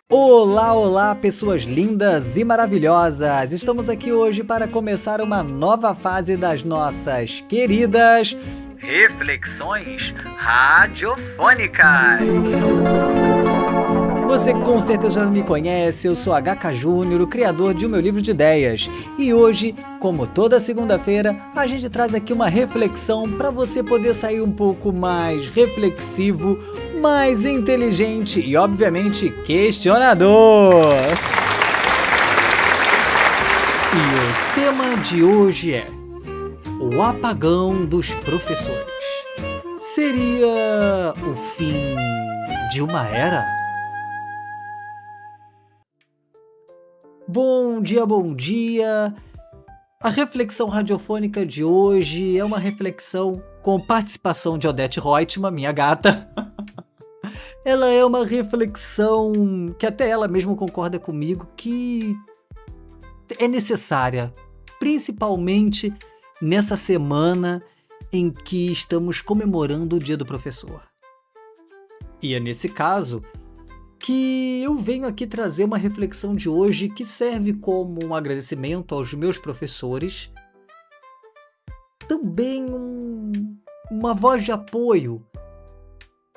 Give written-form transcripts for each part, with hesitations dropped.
Olá, olá, pessoas lindas e maravilhosas! Estamos aqui hoje para começar uma nova fase das nossas queridas reflexões radiofônicas. Você com certeza já me conhece, eu sou HK Júnior, o criador de O Meu Livro de Ideias. E hoje, como toda segunda-feira, a gente traz aqui uma reflexão para você poder sair um pouco mais reflexivo, mais inteligente e, obviamente, questionador. E o tema de hoje é o apagão dos professores. Seria o fim de uma era? Bom dia, bom dia! A reflexão radiofônica de hoje é uma reflexão com participação de Odete Reutemann, minha gata. Ela é uma reflexão que até ela mesma concorda comigo que é necessária, principalmente nessa semana em que estamos comemorando o Dia do Professor. E é nesse caso que eu venho aqui trazer uma reflexão de hoje que serve como um agradecimento aos meus professores, também uma voz de apoio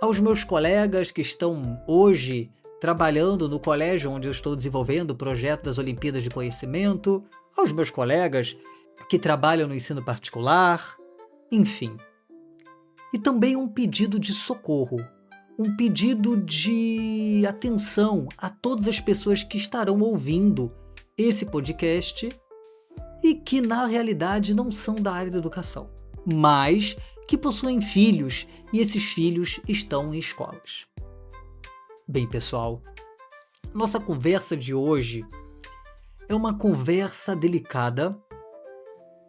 aos meus colegas que estão hoje trabalhando no colégio onde eu estou desenvolvendo o projeto das Olimpíadas de Conhecimento, aos meus colegas que trabalham no ensino particular, enfim. E também um pedido de socorro, um pedido de atenção a todas as pessoas que estarão ouvindo esse podcast e que, na realidade, não são da área da educação, mas que possuem filhos e esses filhos estão em escolas. Bem, pessoal, nossa conversa de hoje é uma conversa delicada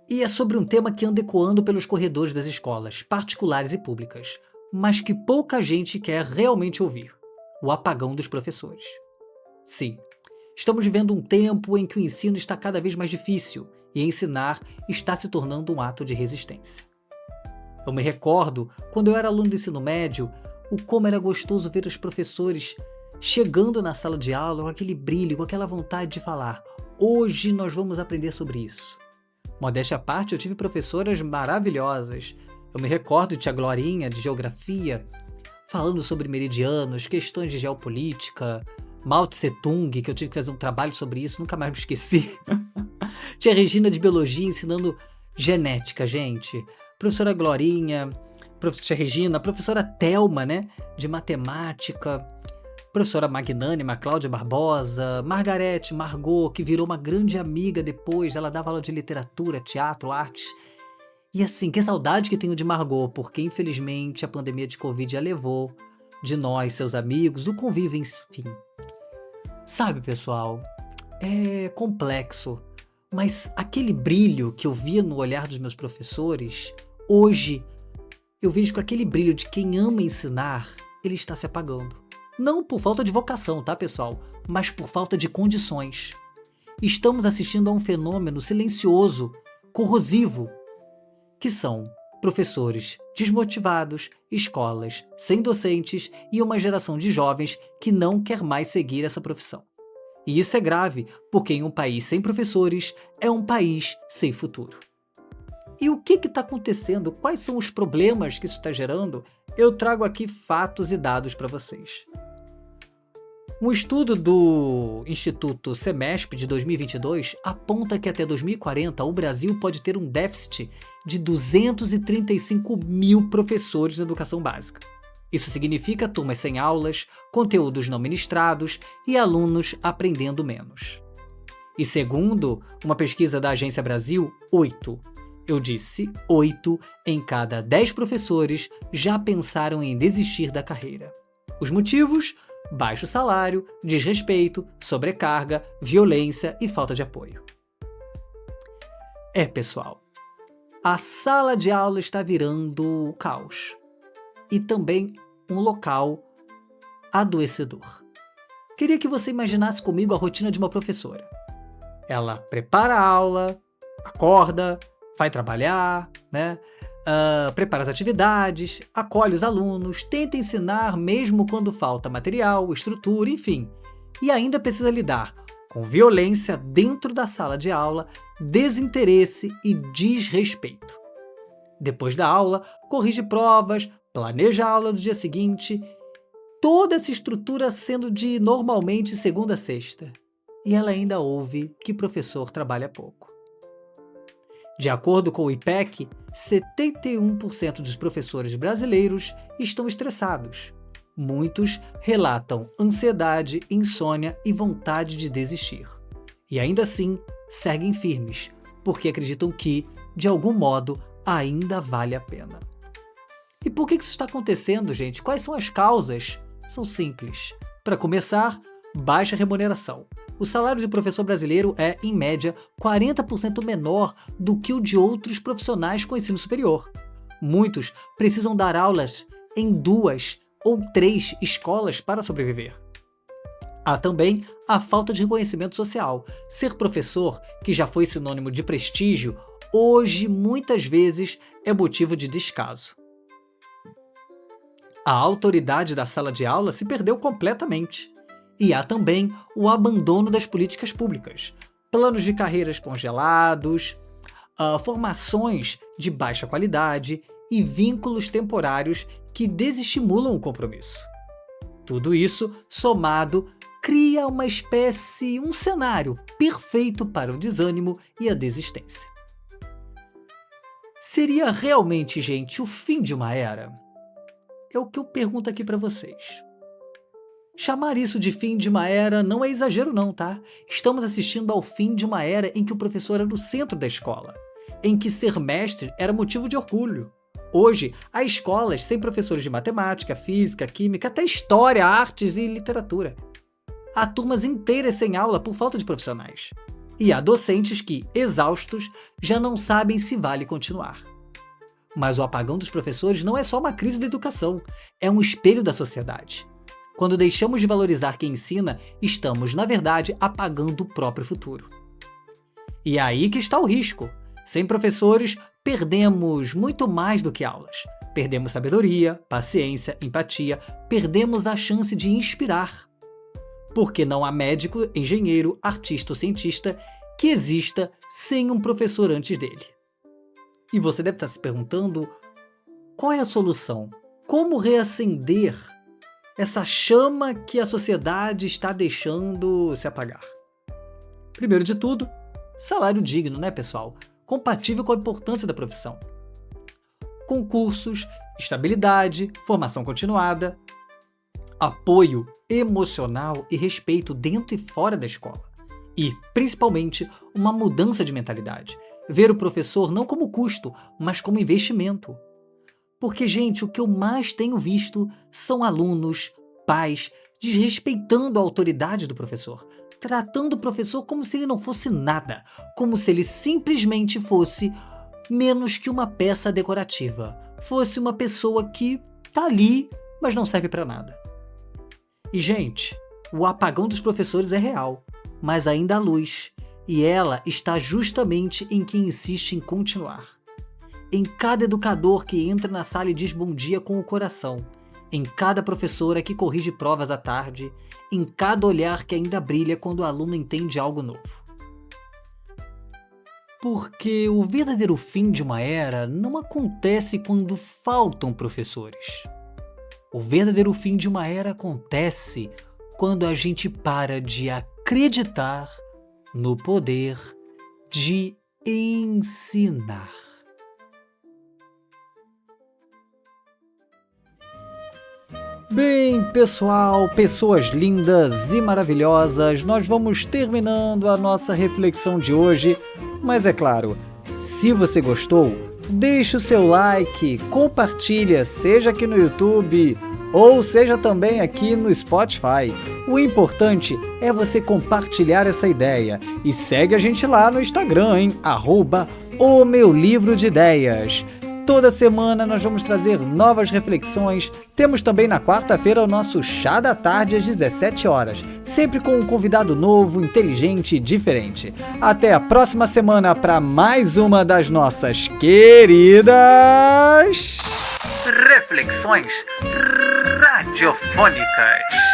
e é sobre um tema que anda ecoando pelos corredores das escolas, particulares e públicas, mas que pouca gente quer realmente ouvir: o apagão dos professores. Sim, estamos vivendo um tempo em que o ensino está cada vez mais difícil e ensinar está se tornando um ato de resistência. Eu me recordo, quando eu era aluno do ensino médio, o como era gostoso ver os professores chegando na sala de aula com aquele brilho, com aquela vontade de falar: hoje nós vamos aprender sobre isso. Modéstia à parte, eu tive professoras maravilhosas. Eu me recordo de tia Glorinha, de geografia, falando sobre meridianos, questões de geopolítica, Mao Tse Tung, que eu tive que fazer um trabalho sobre isso, nunca mais me esqueci. Tia Regina de biologia ensinando genética, gente. Professora Glorinha, tia Regina, professora Thelma, né, de matemática, professora Magnânima, Cláudia Barbosa, Margarete, Margot, que virou uma grande amiga depois, ela dava aula de literatura, teatro, arte. E assim, que saudade que tenho de Margot, porque infelizmente a pandemia de Covid a levou de nós, seus amigos, do convívio, enfim. Sabe, pessoal, é complexo, mas aquele brilho que eu via no olhar dos meus professores, hoje eu vejo que aquele brilho de quem ama ensinar, ele está se apagando. Não por falta de vocação, tá, pessoal? Mas por falta de condições. Estamos assistindo a um fenômeno silencioso, corrosivo, que são professores desmotivados, escolas sem docentes e uma geração de jovens que não quer mais seguir essa profissão. E isso é grave, porque em um país sem professores é um país sem futuro. E o que está acontecendo? Quais são os problemas que isso está gerando? Eu trago aqui fatos e dados para vocês. Um estudo do Instituto Semesp de 2022 aponta que até 2040 o Brasil pode ter um déficit de 235 mil professores na educação básica. Isso significa turmas sem aulas, conteúdos não ministrados e alunos aprendendo menos. E segundo uma pesquisa da Agência Brasil, 8 em cada 10 professores já pensaram em desistir da carreira. Os motivos? Baixo salário, desrespeito, sobrecarga, violência e falta de apoio. Pessoal, a sala de aula está virando caos e também um local adoecedor. Queria que você imaginasse comigo a rotina de uma professora. Ela prepara a aula, acorda, vai trabalhar, né? prepara as atividades, acolhe os alunos, tenta ensinar mesmo quando falta material, estrutura, enfim. E ainda precisa lidar com violência dentro da sala de aula, desinteresse e desrespeito. Depois da aula, corrige provas, planeja a aula do dia seguinte, toda essa estrutura sendo de normalmente segunda a sexta. E ela ainda ouve que professor trabalha pouco. De acordo com o IPEC, 71% dos professores brasileiros estão estressados. Muitos relatam ansiedade, insônia e vontade de desistir. E ainda assim, seguem firmes, porque acreditam que, de algum modo, ainda vale a pena. E por que isso está acontecendo, gente? Quais são as causas? São simples. Para começar, baixa remuneração. O salário de professor brasileiro é, em média, 40% menor do que o de outros profissionais com ensino superior. Muitos precisam dar aulas em 2 ou 3 escolas para sobreviver. Há também a falta de reconhecimento social. Ser professor, que já foi sinônimo de prestígio, hoje muitas vezes é motivo de descaso. A autoridade da sala de aula se perdeu completamente. E há também o abandono das políticas públicas, planos de carreiras congelados, formações de baixa qualidade e vínculos temporários que desestimulam o compromisso. Tudo isso, somado, cria um cenário perfeito para o desânimo e a desistência. Seria realmente, gente, o fim de uma era? É o que eu pergunto aqui para vocês. Chamar isso de fim de uma era não é exagero não, tá? Estamos assistindo ao fim de uma era em que o professor era o centro da escola, em que ser mestre era motivo de orgulho. Hoje, há escolas sem professores de matemática, física, química, até história, artes e literatura. Há turmas inteiras sem aula por falta de profissionais. E há docentes que, exaustos, já não sabem se vale continuar. Mas o apagão dos professores não é só uma crise da educação, é um espelho da sociedade. Quando deixamos de valorizar quem ensina, estamos, na verdade, apagando o próprio futuro. E é aí que está o risco. Sem professores, perdemos muito mais do que aulas. Perdemos sabedoria, paciência, empatia, perdemos a chance de inspirar. Porque não há médico, engenheiro, artista ou cientista que exista sem um professor antes dele. E você deve estar se perguntando, qual é a solução? Como reacender essa chama que a sociedade está deixando se apagar? Primeiro de tudo, salário digno, né, pessoal? Compatível com a importância da profissão. Concursos, estabilidade, formação continuada, apoio emocional e respeito dentro e fora da escola. E, principalmente, uma mudança de mentalidade. Ver o professor não como custo, mas como investimento. Porque, gente, o que eu mais tenho visto são alunos, pais, desrespeitando a autoridade do professor, tratando o professor como se ele não fosse nada, como se ele simplesmente fosse menos que uma peça decorativa, fosse uma pessoa que tá ali, mas não serve para nada. E, gente, o apagão dos professores é real, mas ainda há luz, e ela está justamente em quem insiste em continuar. Em cada educador que entra na sala e diz bom dia com o coração, em cada professora que corrige provas à tarde, em cada olhar que ainda brilha quando o aluno entende algo novo. Porque o verdadeiro fim de uma era não acontece quando faltam professores. O verdadeiro fim de uma era acontece quando a gente para de acreditar no poder de ensinar. Bem, pessoal, pessoas lindas e maravilhosas, nós vamos terminando a nossa reflexão de hoje, mas é claro, se você gostou, deixe o seu like, compartilha, seja aqui no YouTube ou seja também aqui no Spotify. O importante é você compartilhar essa ideia e segue a gente lá no Instagram, hein? @o meu livro de ideias. Toda semana nós vamos trazer novas reflexões. Temos também na quarta-feira o nosso Chá da Tarde às 17 horas, sempre com um convidado novo, inteligente e diferente. Até a próxima semana para mais uma das nossas queridas Reflexões Radiofônicas.